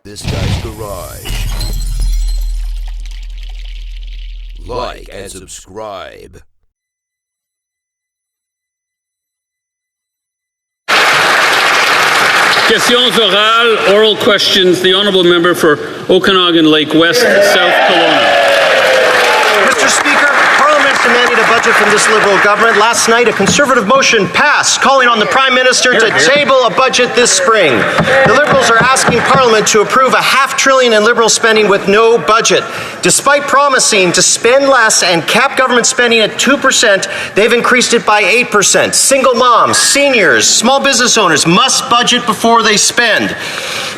this guy's garage. Like and subscribe. Questions orales, oral questions. The honourable member for Okanagan Lake West, South Kelowna. Mr. Speaker, Parliament demanded a budget from this Liberal government. Last night, a Conservative motion passed calling on the Prime Minister to table a budget this spring. The Liberals are asking Parliament to approve $500 billion in Liberal spending with no budget. Despite promising to spend less and cap government spending at 2%, they've increased it by 8%. Single moms, seniors, small business owners must budget before they spend.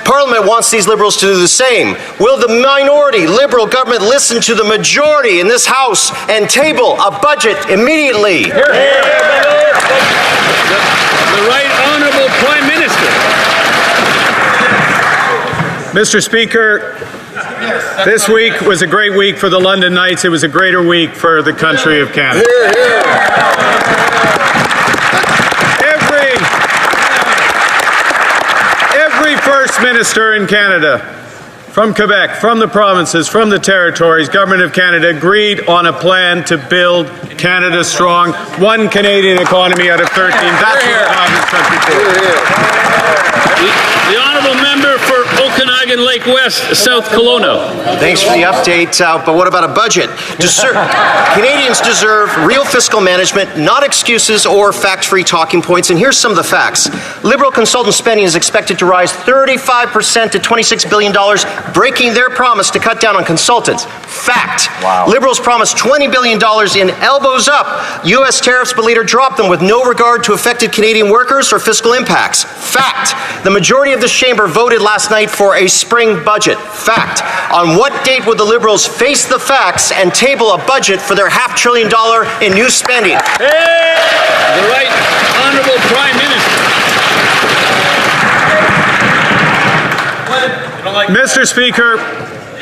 Parliament wants these Liberals to do the same. Will the minority Liberal government listen to the majority in this House and table a budget immediately? The Right Honourable Prime Minister. Mr. Speaker, this week was a great week for the London Knights. It was a greater week for the country of Canada. Every First Minister in Canada, from Quebec, from the provinces, from the territories, Government of Canada agreed on a plan to build Canada strong. One Canadian economy out of 13. That's what the province country for. The honourable member for Okanagan Lake West, South Kelowna. Thanks for the update, but what about a budget? Canadians deserve real fiscal management, not excuses or fact-free talking points. And here's some of the facts. Liberal consultant spending is expected to rise 35% to $26 billion, breaking their promise to cut down on consultants. Fact. Wow. Liberals promised $20 billion in elbows up U.S. tariffs, but later dropped them with no regard to affected Canadian workers or fiscal impacts. Fact. The majority of this chamber voted last night for a spring budget. Fact. On what date would the Liberals face the facts and table a budget for their $500 billion in new spending? The Right Honourable Prime Minister. Mr. Speaker,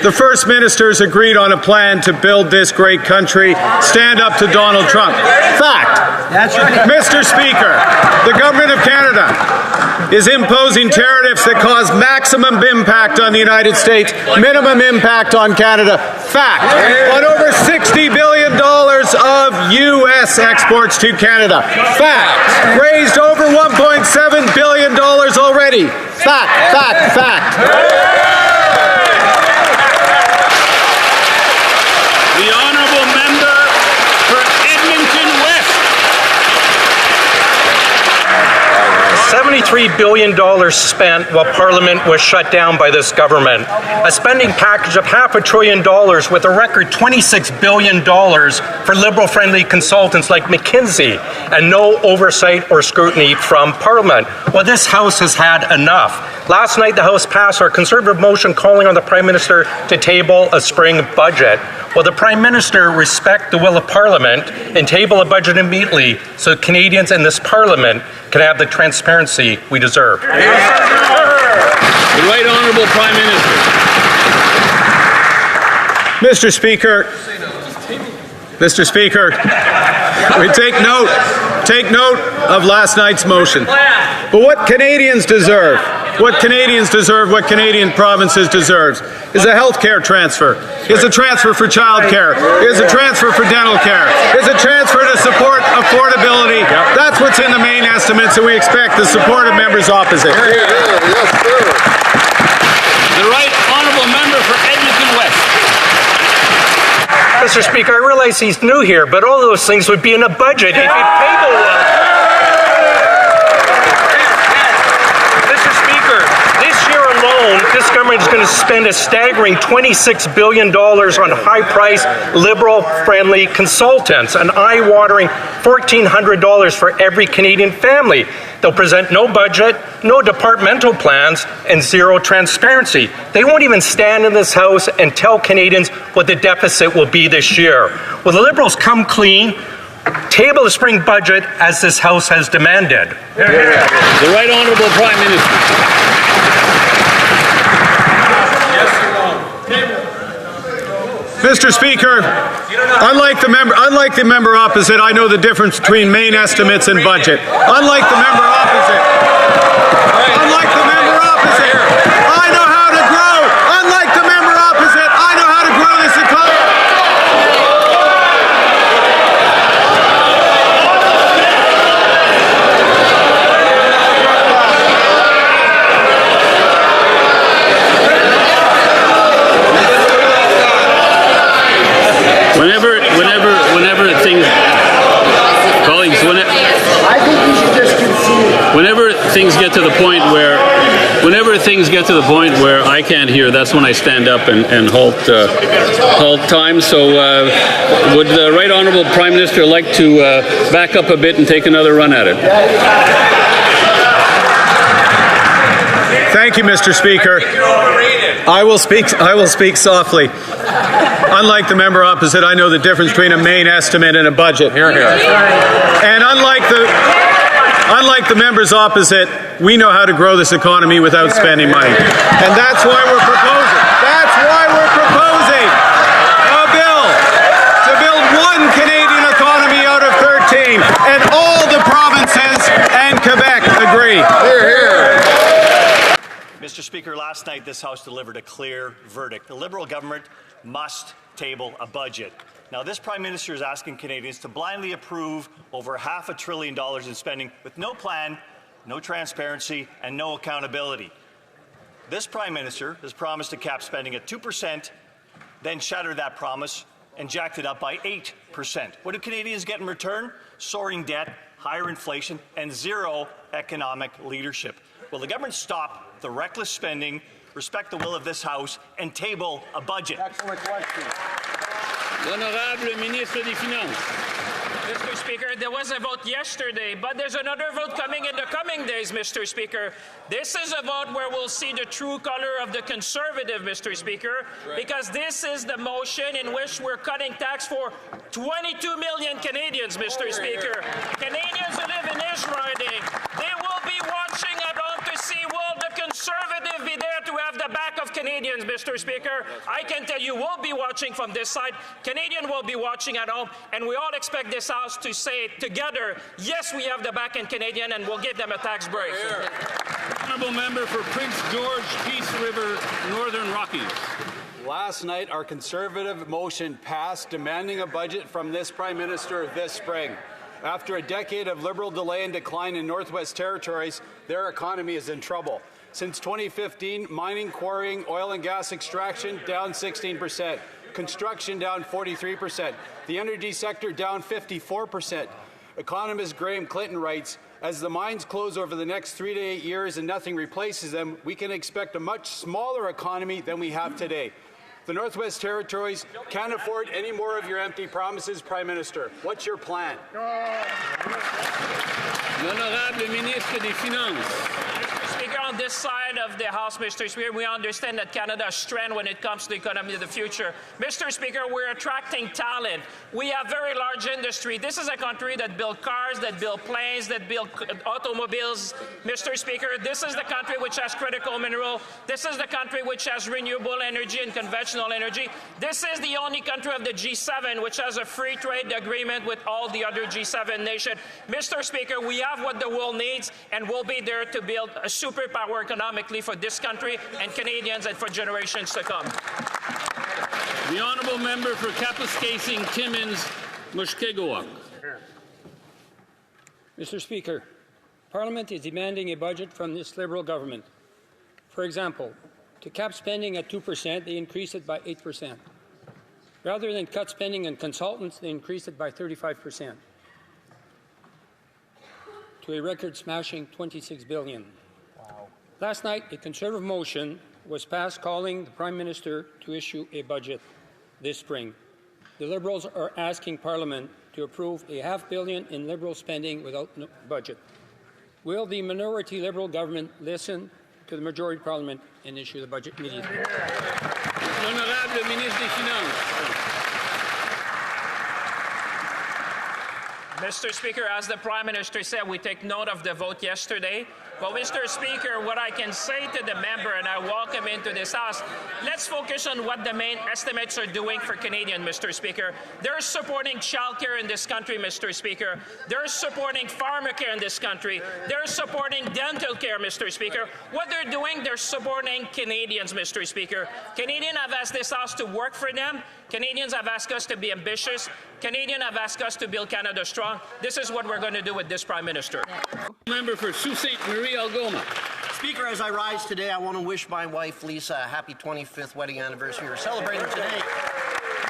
the First Ministers agreed on a plan to build this great country. Stand up to Donald Trump. Fact. That's right. Mr. Speaker, the Government of Canada is imposing tariffs that cause maximum impact on the United States, minimum impact on Canada. Fact. On over $60 billion of U.S. exports to Canada. Fact. Raised over $1.7 billion already. Fact, fact, fact. The honourable member for Edmonton West. $73 billion spent while Parliament was shut down by this government. A spending package of $500 billion with a record $26 billion for Liberal-friendly consultants like McKinsey, and no oversight or scrutiny from Parliament. Well, this House has had enough. Last night, the House passed our Conservative motion calling on the Prime Minister to table a spring budget. Will the Prime Minister respect the will of Parliament and table a budget immediately so Canadians in this Parliament can have the transparency we deserve? The Right Honourable Prime Minister. Mr. Speaker, we take note of last night's motion. But what Canadians deserve, what Canadian provinces deserves, is a health care transfer, is a transfer for child care, is a transfer for dental care, is a transfer to support affordability. That's what's in the main estimates, and we expect the support of members opposite. The Right Honourable member for Edmonton West. Mr. Speaker, I realize he's new here, but all those things would be in a budget if he'd table one. Mr. Speaker, this year alone, this government is going to spend a staggering $26 billion on high-priced, Liberal-friendly consultants, an eye-watering $1,400 for every Canadian family. They'll present no budget, no departmental plans, and zero transparency. They won't even stand in this House and tell Canadians what the deficit will be this year. Will the Liberals come clean, table the spring budget as this House has demanded? The Right Honourable Prime Minister. Mr. Speaker, unlike the member opposite, I know the difference between main estimates and budget. Unlike the member opposite, I know how to grow. to the point where, I can't hear, that's when I stand up and halt time. So would the Right Honourable Prime Minister like to back up a bit and take another run at it? Thank you, Mr. Speaker. I will speak softly. Unlike the member opposite, I know the difference between a main estimate and a budget. Here, here. And unlike the members opposite, we know how to grow this economy without spending money. And that's why we're proposing. A bill to build one Canadian economy out of 13. And all the provinces and Quebec agree. Here, here. Mr. Speaker, last night this House delivered a clear verdict. The Liberal government must table a budget. Now, this Prime Minister is asking Canadians to blindly approve over $500 billion in spending with no plan, no transparency, and no accountability. This Prime Minister has promised to cap spending at 2%, then shattered that promise and jacked it up by 8%. What do Canadians get in return? Soaring debt, higher inflation, and zero economic leadership. Will the government stop the reckless spending, respect the will of this House, and table a budget? Excellent question. L'Honorable Ministre des Finances. Mr. Speaker, there was a vote yesterday, but there's another vote coming in the coming days, Mr. Speaker. This is a vote where we'll see the true color of the Conservative, Mr. Speaker, because this is the motion in which we're cutting tax for 22 million Canadians, Mr. Speaker. Canadians who live in this riding, they will be watching at home to see, will the Conservative be there to have the back of Canadians, Mr. Speaker? I can tell you we'll be watching from this side. Canadian will be watching at home, and we all expect this House to say together, yes, we have the back in Canadian, and we'll give them a tax break. Honourable Member for Prince George, Peace River, Northern Rockies. Last night, our Conservative motion passed demanding a budget from this Prime Minister this spring. After a decade of Liberal delay and decline in Northwest Territories, their economy is in trouble. Since 2015, mining, quarrying, oil and gas extraction down 16%, construction down 43%, the energy sector down 54%. Economist Graham Clinton writes, as the mines close over the next 3 to 8 years and nothing replaces them, we can expect a much smaller economy than we have today. The Northwest Territories can't afford any more of your empty promises, Prime Minister. What's your plan? L'Honorable Ministre des Finances. Speaker, on this side of the House, Mr. Speaker, we understand that Canada's strength when it comes to the economy of the future. Mr. Speaker, we're attracting talent. We have very large industry. This is a country that builds cars, that builds planes, that builds automobiles. Mr. Speaker, this is the country which has critical mineral. This is the country which has renewable energy and conventional energy. This is the only country of the G7 which has a free trade agreement with all the other G7 nations. Mr. Speaker, we have what the world needs, and we'll be there to build a superpower economically for this country and Canadians and for generations to come. The Honourable Member for Kapuskasing, Timmins, Mushkegowuk. Mr. Speaker, Parliament is demanding a budget from this Liberal government. For example, to cap spending at 2%, they increased it by 8%. Rather than cut spending on consultants, they increased it by 35%. To a record-smashing $26 billion. Wow. Last night, a Conservative motion was passed calling the Prime Minister to issue a budget this spring. The Liberals are asking Parliament to approve a $500 million in Liberal spending without no budget. Will the minority Liberal government listen to the majority Parliament and issue the budget immediately? L'Honorable Ministre des Finances. Mr. Speaker, as the Prime Minister said, we take note of the vote yesterday. Well, Mr. Speaker, what I can say to the member, and I welcome into this House, let's focus on what the main estimates are doing for Canadians, Mr. Speaker. They're supporting childcare in this country, Mr. Speaker. They're supporting pharmacare in this country. They're supporting dental care, Mr. Speaker. What they're doing, they're supporting Canadians, Mr. Speaker. Canadians have asked this House to work for them. Canadians have asked us to be ambitious. Canadians have asked us to build Canada strong. This is what we're going to do with this Prime Minister. Member for Sault Ste. Marie, Algoma. Speaker, as I rise today, I want to wish my wife, Lisa, a happy 25th wedding anniversary. We're celebrating today.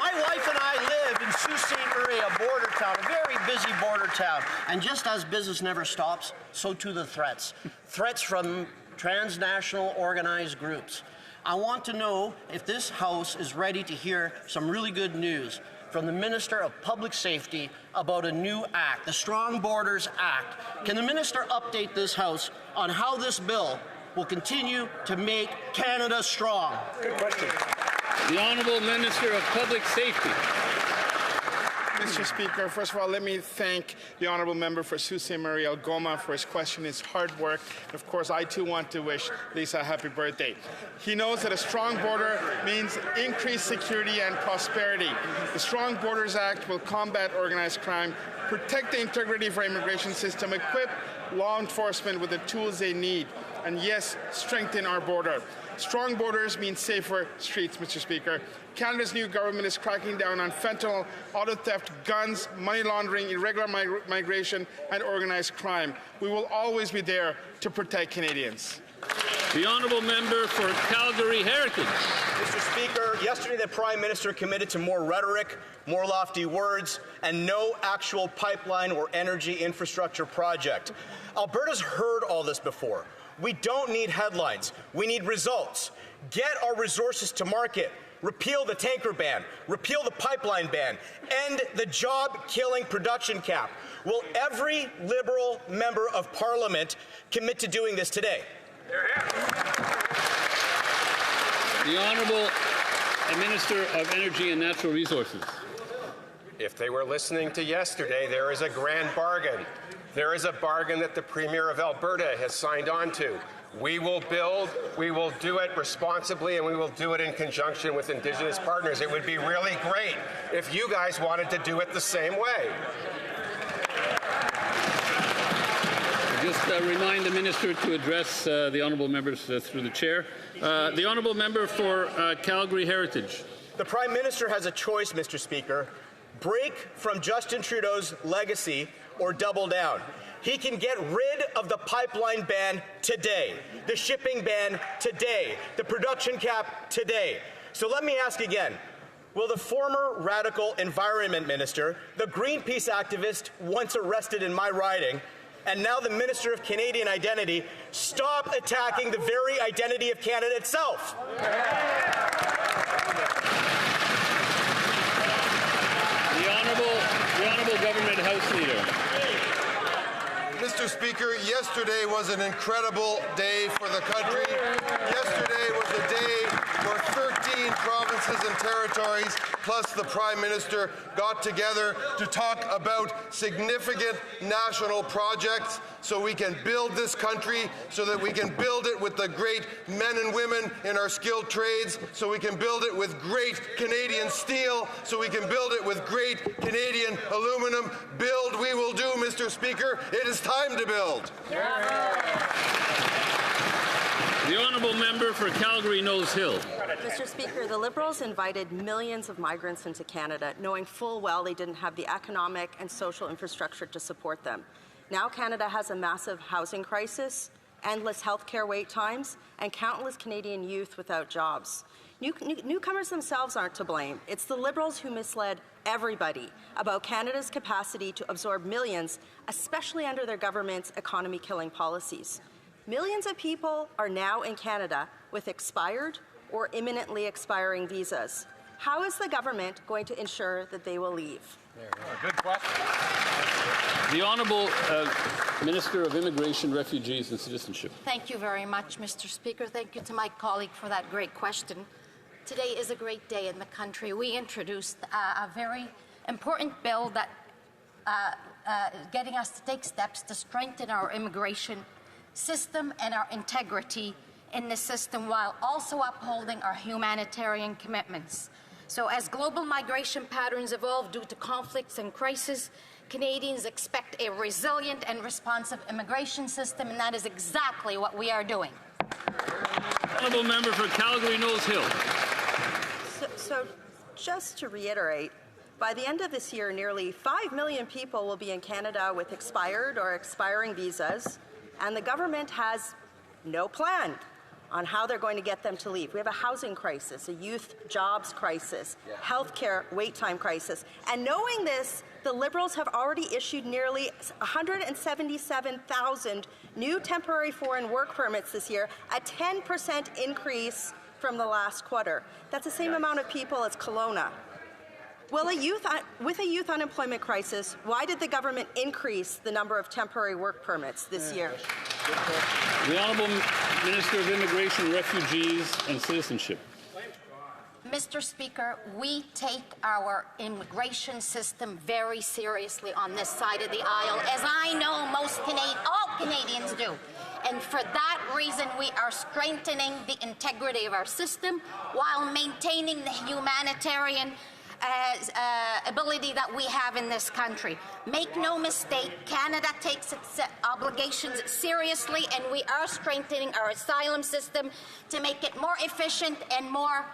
My wife and I live in Sault Ste. Marie, a border town, a very busy border town. And just as business never stops, so too the threats. Threats from transnational organized groups. I want to know if this House is ready to hear some really good news from the Minister of Public Safety about a new act, the Strong Borders Act. Can the Minister update this House on how this bill will continue to make Canada strong? Good question. The Honourable Minister of Public Safety. Mr. Speaker, first of all, let me thank the Honourable Member for Sault Ste. Marie Algoma for his question, his hard work. And of course, I too want to wish Lisa a happy birthday. He knows that a strong border means increased security and prosperity. The Strong Borders Act will combat organized crime, protect the integrity of our immigration system, equip law enforcement with the tools they need, and yes, strengthen our border. Strong borders mean safer streets, Mr. Speaker. Canada's new government is cracking down on fentanyl, auto theft, guns, money laundering, irregular migration, and organized crime. We will always be there to protect Canadians. The Honourable Member for Calgary Heritage. Mr. Speaker, yesterday the Prime Minister committed to more rhetoric, more lofty words, and no actual pipeline or energy infrastructure project. Alberta's heard all this before. We don't need headlines. We need results. Get our resources to market. Repeal the tanker ban. Repeal the pipeline ban. End the job-killing production cap. Will every Liberal member of Parliament commit to doing this today? The Honourable Minister of Energy and Natural Resources. If they were listening to yesterday, there is a grand bargain. There is a bargain that the Premier of Alberta has signed on to. We will build, we will do it responsibly, and we will do it in conjunction with Indigenous partners. It would be really great if you guys wanted to do it the same way. Just remind the Minister to address the Honourable Members through the Chair. The Honourable Member for Calgary Heritage. The Prime Minister has a choice, Mr. Speaker. Break from Justin Trudeau's legacy or double down. He can get rid of the pipeline ban today, the shipping ban today, the production cap today. So let me ask again, will the former radical environment minister, the Greenpeace activist once arrested in my riding, and now the Minister of Canadian Identity, stop attacking the very identity of Canada itself? The Honourable Government House Leader. Mr. Speaker, yesterday was an incredible day for the country. Yesterday was a day where 13 provinces and territories, plus the Prime Minister, got together to talk about significant national projects so we can build this country, so that we can build it with the great men and women in our skilled trades, so we can build it with great Canadian steel, so we can build it with great Canadian aluminum. Build we will do, Mr. Speaker. It is time to build. The Honourable Member for Calgary Nose Hill. Mr. Speaker, the Liberals invited millions of migrants into Canada, knowing full well they didn't have the economic and social infrastructure to support them. Now Canada has a massive housing crisis, endless healthcare wait times, and countless Canadian youth without jobs. Newcomers themselves aren't to blame. It's the Liberals who misled everybody about Canada's capacity to absorb millions, especially under their government's economy-killing policies. Millions of people are now in Canada with expired or imminently expiring visas. How is the government going to ensure that they will leave? Good question. The Honourable Minister of Immigration, Refugees and Citizenship. Thank you very much, Mr. Speaker. Thank you to my colleague for that great question. Today is a great day in the country. We introduced a very important bill that getting us to take steps to strengthen our immigration system and our integrity in the system while also upholding our humanitarian commitments. So as global migration patterns evolve due to conflicts and crisis, Canadians expect a resilient and responsive immigration system, and that is exactly what we are doing. Honourable Member for Calgary Nose Hill. So just to reiterate, by the end of this year, nearly 5 million people will be in Canada with expired or expiring visas, and the government has no plan on how they're going to get them to leave. We have a housing crisis, a youth jobs crisis, healthcare wait time crisis. And knowing this, the Liberals have already issued nearly 177,000 new temporary foreign work permits this year, a 10% increase from the last quarter. That's the same amount of people as Kelowna. Well, with a youth unemployment crisis, why did the government increase the number of temporary work permits this year? The Honourable Minister of Immigration, Refugees and Citizenship. Mr. Speaker, we take our immigration system very seriously on this side of the aisle, as I know all Canadians do. And for that reason, we are strengthening the integrity of our system while maintaining the humanitarian ability that we have in this country. Make no mistake, Canada takes its obligations seriously, and we are strengthening our asylum system to make it more efficient and more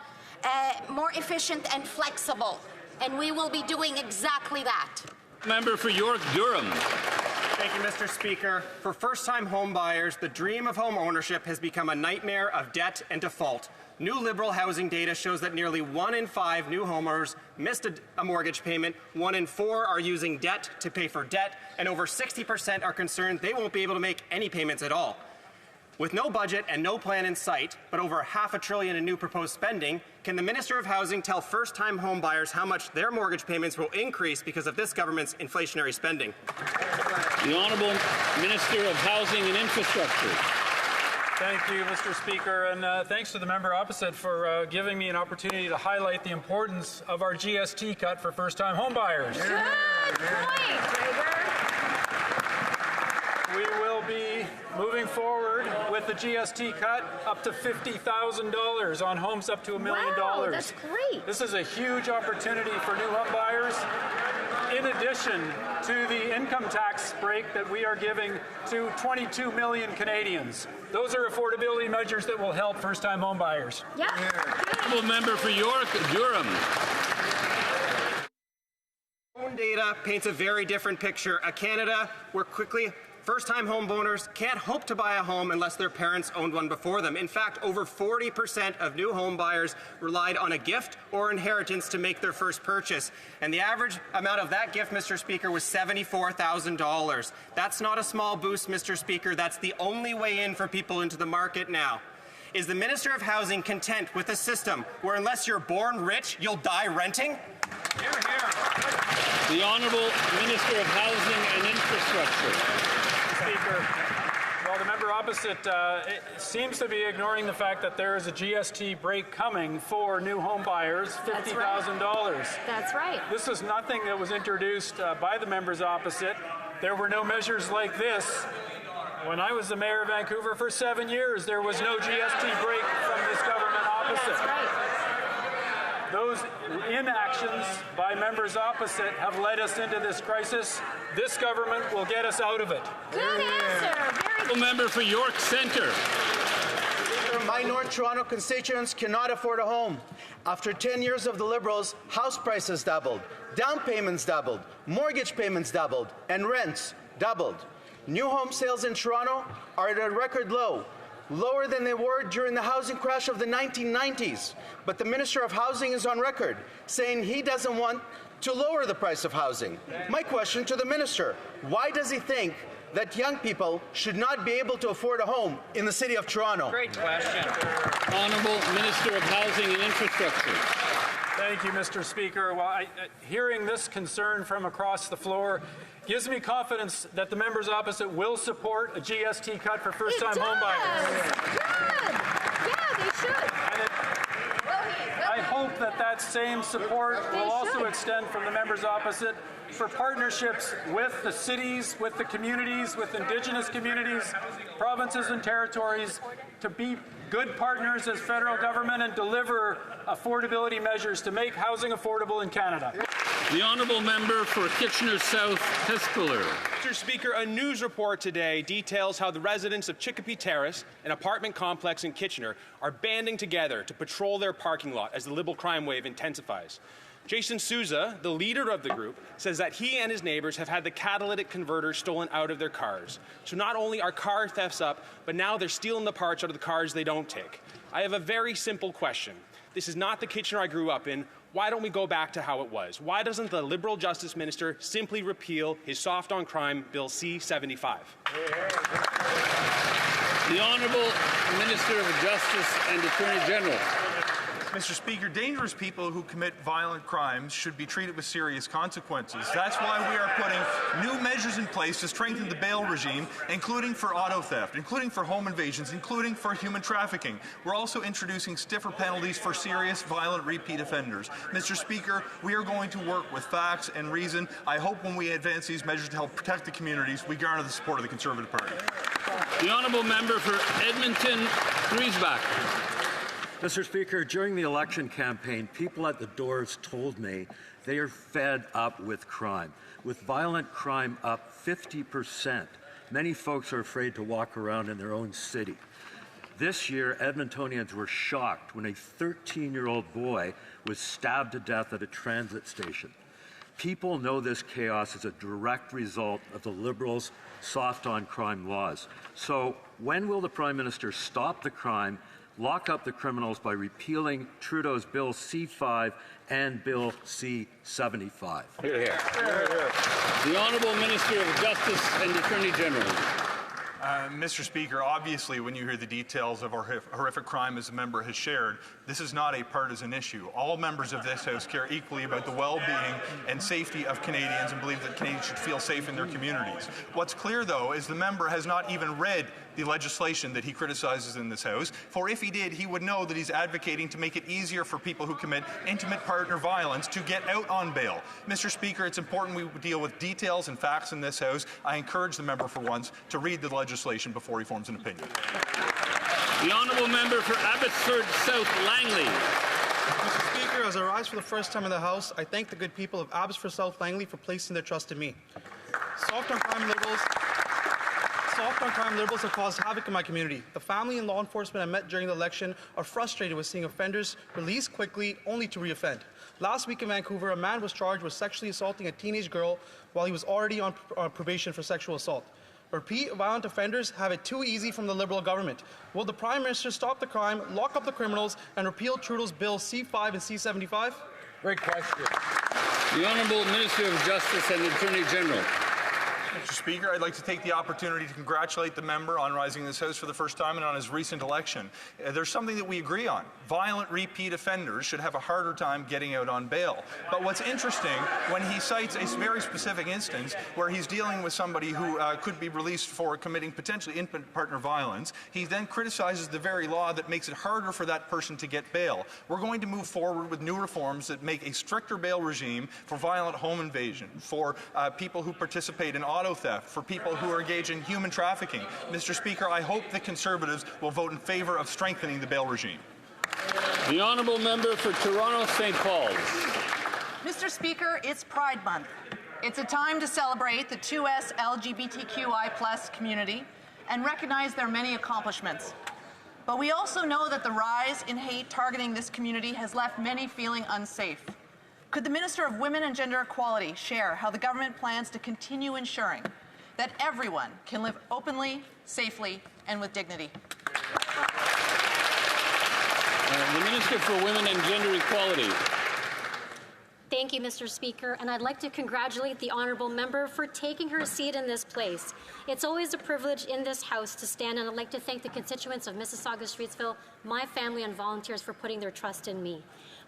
efficient and flexible. And we will be doing exactly that. Member for York Durham. Thank you, Mr. Speaker. For first-time home buyers, the dream of home ownership has become a nightmare of debt and default. New Liberal housing data shows that nearly 1 in 5 new homeowners missed a mortgage payment, 1 in 4 are using debt to pay for debt, and over 60% are concerned they won't be able to make any payments at all. With no budget and no plan in sight, but over $500 billion in new proposed spending, can the Minister of Housing tell first-time home buyers how much their mortgage payments will increase because of this government's inflationary spending? The Honourable Minister of Housing and Infrastructure. Thank you, Mr. Speaker, and thanks to the member opposite for giving me an opportunity to highlight the importance of our GST cut for first-time homebuyers. Good point, We will be moving forward with the GST cut up to $50,000 on homes up to $1 million. Wow, that's great. This is a huge opportunity for new home buyers, in addition to the income tax break that we are giving to 22 million Canadians. Those are affordability measures that will help first-time home buyers. Yeah. Honourable Member for York Durham. Own data paints a very different picture. A Canada where first-time homeowners can't hope to buy a home unless their parents owned one before them. In fact, over 40% of new home buyers relied on a gift or inheritance to make their first purchase. And the average amount of that gift, Mr. Speaker, was $74,000. That's not a small boost, Mr. Speaker. That's the only way in for people into the market now. Is the Minister of Housing content with a system where unless you're born rich, you'll die renting? Hear, hear. The Honourable Minister of Housing and Infrastructure. Speaker, well, the member opposite seems to be ignoring the fact that there is a GST break coming for new home buyers, $50,000. That's right. This is nothing that was introduced by the members opposite. There were no measures like this. When I was the mayor of Vancouver for 7 years, there was no GST break from this government opposite. That's right. Those inactions by members opposite have led us into this crisis. This government will get us out of it. Good answer. Very good. Member for York Centre. My North Toronto constituents cannot afford a home. After 10 years of the Liberals, house prices doubled, down payments doubled, mortgage payments doubled, and rents doubled. New home sales in Toronto are at a record low, lower than they were during the housing crash of the 1990s. But the Minister of Housing is on record saying he doesn't want to lower the price of housing. My question to the Minister, why does he think that young people should not be able to afford a home in the City of Toronto? Great question. Honourable Minister of Housing and Infrastructure. Thank you, Mr. Speaker. Well, hearing this concern from across the floor gives me confidence that the members opposite will support a GST cut for first-time homebuyers. Good. Yeah, they should. I hope that that same support will also extend from the members opposite for partnerships with the cities, with the communities, with Indigenous communities, provinces and territories to be good partners as federal government and deliver affordability measures to make housing affordable in Canada. The Honourable Member for Kitchener South, Hespeler. Mr. Speaker, a news report today details how the residents of Chicopee Terrace, an apartment complex in Kitchener, are banding together to patrol their parking lot as the Liberal crime wave intensifies. Jason Souza, the leader of the group, says that he and his neighbors have had the catalytic converter stolen out of their cars. So not only are car thefts up, but now they're stealing the parts out of the cars they don't take. I have a very simple question. This is not the Kitchener I grew up in. Why don't we go back to how it was? Why doesn't the Liberal Justice Minister simply repeal his soft on crime Bill C-75? The Honourable Minister of Justice and Attorney General. Mr. Speaker, dangerous people who commit violent crimes should be treated with serious consequences. That's why we are putting new measures in place to strengthen the bail regime, including for auto theft, including for home invasions, including for human trafficking. We're also introducing stiffer penalties for serious violent repeat offenders. Mr. Speaker, we are going to work with facts and reason. I hope when we advance these measures to help protect the communities, we garner the support of the Conservative Party. The Honourable Member for Edmonton, Griesbach. Mr. Speaker, during the election campaign, people at the doors told me they are fed up with crime. With violent crime up 50%, many folks are afraid to walk around in their own city. This year, Edmontonians were shocked when a 13-year-old boy was stabbed to death at a transit station. People know this chaos is a direct result of the Liberals' soft-on-crime laws. So when will the Prime Minister stop the crime, lock up the criminals by repealing Trudeau's Bill C-5 and Bill C-75? Hear, hear. The Honourable Minister of Justice and Attorney General. Mr. Speaker, obviously when you hear the details of our horrific crime as the member has shared, this is not a partisan issue. All members of this House care equally about the well-being and safety of Canadians and believe that Canadians should feel safe in their communities. What's clear, though, is the member has not even read the legislation that he criticizes in this House, for if he did, he would know that he's advocating to make it easier for people who commit intimate partner violence to get out on bail. Mr. Speaker, it's important we deal with details and facts in this House. I encourage the member for once to read the legislation before he forms an opinion. The Honourable Member for Abbotsford South Langley. Mr. Speaker, as I rise for the first time in the House, I thank the good people of Abbotsford South Langley for placing their trust in me. Soft on crime Liberals have caused havoc in my community. The family and law enforcement I met during the election are frustrated with seeing offenders released quickly only to reoffend. Last week in Vancouver, a man was charged with sexually assaulting a teenage girl while he was already on probation for sexual assault. Repeat violent offenders have it too easy from the Liberal government. Will the Prime Minister stop the crime, lock up the criminals, and repeal Trudeau's Bill C-5 and C-75? Great question. The Honourable Minister of Justice and Attorney General. Mr. Speaker, I'd like to take the opportunity to congratulate the member on rising in this House for the first time and on his recent election. There's something that we agree on. Violent repeat offenders should have a harder time getting out on bail. But what's interesting, when he cites a very specific instance where he's dealing with somebody who could be released for committing potentially intimate partner violence, he then criticizes the very law that makes it harder for that person to get bail. We're going to move forward with new reforms that make a stricter bail regime for violent home invasion, for people who participate in auto theft, for people who are engaged in human trafficking. Mr. Speaker, I hope the Conservatives will vote in favour of strengthening the bail regime. The Honourable Member for Toronto St. Paul's. Mr. Speaker, it's Pride Month. It's a time to celebrate the 2S LGBTQI+ community and recognize their many accomplishments. But we also know that the rise in hate targeting this community has left many feeling unsafe. Could the Minister of Women and Gender Equality share how the government plans to continue ensuring that everyone can live openly, safely, and with dignity? The Minister for Women and Gender Equality. Thank you, Mr. Speaker, and I'd like to congratulate the Honourable Member for taking her seat in this place. It's always a privilege in this House to stand, and I'd like to thank the constituents of Mississauga-Streetsville, my family and volunteers for putting their trust in me.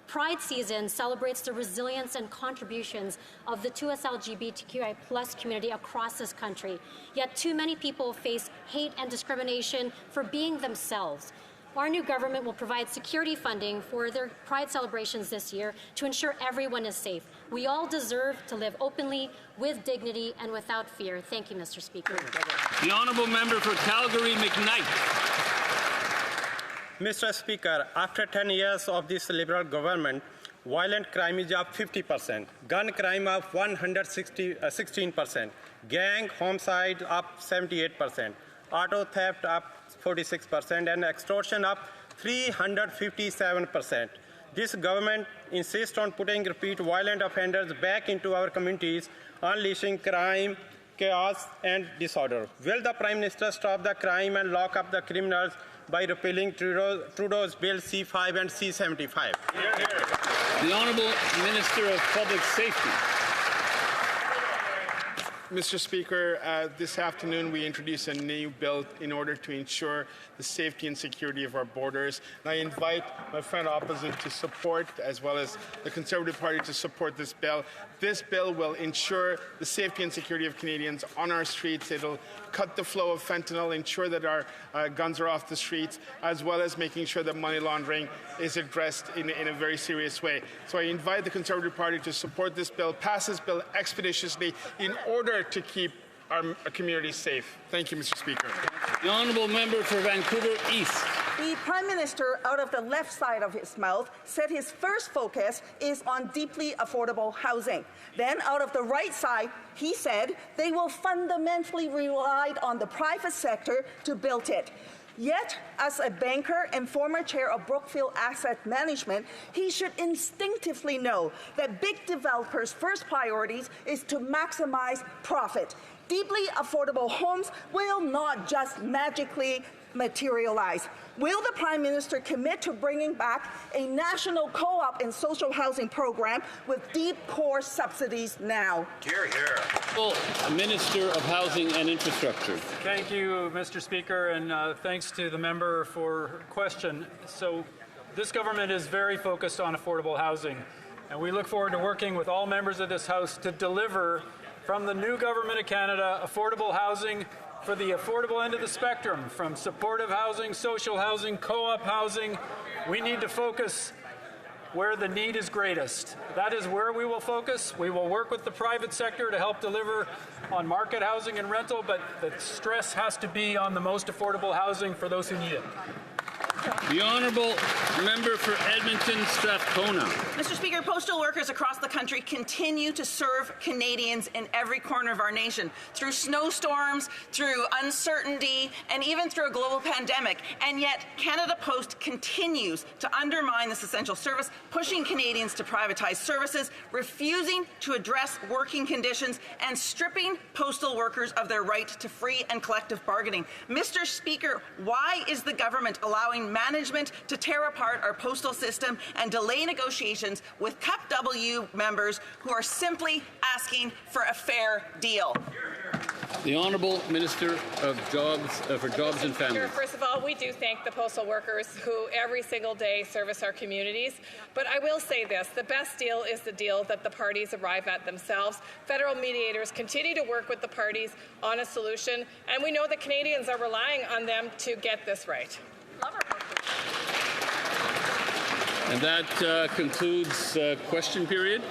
Pride season celebrates the resilience and contributions of the 2S LGBTQI+ community across this country. Yet too many people face hate and discrimination for being themselves. Our new government will provide security funding for their Pride celebrations this year to ensure everyone is safe. We all deserve to live openly, with dignity, and without fear. Thank you, Mr. Speaker. The Honourable Member for Calgary McKnight. Mr. Speaker, after 10 years of this Liberal government, violent crime is up 50%, gun crime up 16%, gang homicide up 78%, auto theft up 46%, and extortion up 357%. This government insists on putting repeat violent offenders back into our communities, unleashing crime, chaos, and disorder. Will the Prime Minister stop the crime and lock up the criminals by repealing Trudeau's Bill C-5 and C-75? The Honourable Minister of Public Safety. Mr. Speaker, this afternoon we introduced a new bill in order to ensure the safety and security of our borders. And I invite my friend opposite to support, as well as the Conservative Party to support this bill. This bill will ensure the safety and security of Canadians on our streets. It'll cut the flow of fentanyl, ensure that our guns are off the streets, as well as making sure that money laundering is addressed in a very serious way. So I invite the Conservative Party to support this bill, pass this bill expeditiously in order to keep our communities safe. Thank you, Mr. Speaker. The Honourable Member for Vancouver East. The Prime Minister, out of the left side of his mouth, said his first focus is on deeply affordable housing. Then, out of the right side, he said they will fundamentally rely on the private sector to build it. Yet, as a banker and former chair of Brookfield Asset Management, he should instinctively know that big developers' first priorities is to maximize profit. Deeply affordable homes will not just magically materialize. Will the Prime Minister commit to bringing back a national co-op and social housing program with deep core subsidies now? Hear, hear. Minister of Housing and Infrastructure. Thank you, Mr. Speaker, and thanks to the member for her question. So this government is very focused on affordable housing, and we look forward to working with all members of this House to deliver from the new Government of Canada affordable housing for the affordable end of the spectrum, from supportive housing, social housing, co-op housing. We need to focus where the need is greatest. That is where we will focus. We will work with the private sector to help deliver on market housing and rental, but the stress has to be on the most affordable housing for those who need it. The Honourable Member for Edmonton Strathcona. Mr. Speaker, postal workers across the country continue to serve Canadians in every corner of our nation through snowstorms, through uncertainty, and even through a global pandemic. And yet, Canada Post continues to undermine this essential service, pushing Canadians to privatize services, refusing to address working conditions, and stripping postal workers of their right to free and collective bargaining. Mr. Speaker, why is the government allowing management to tear apart our postal system and delay negotiations with CUP W members who are simply asking for a fair deal? The Honourable Minister of Jobs, for Jobs and Families. First of all, we do thank the postal workers who every single day service our communities. But I will say this, the best deal is the deal that the parties arrive at themselves. Federal mediators continue to work with the parties on a solution, and we know that Canadians are relying on them to get this right. And that concludes question period.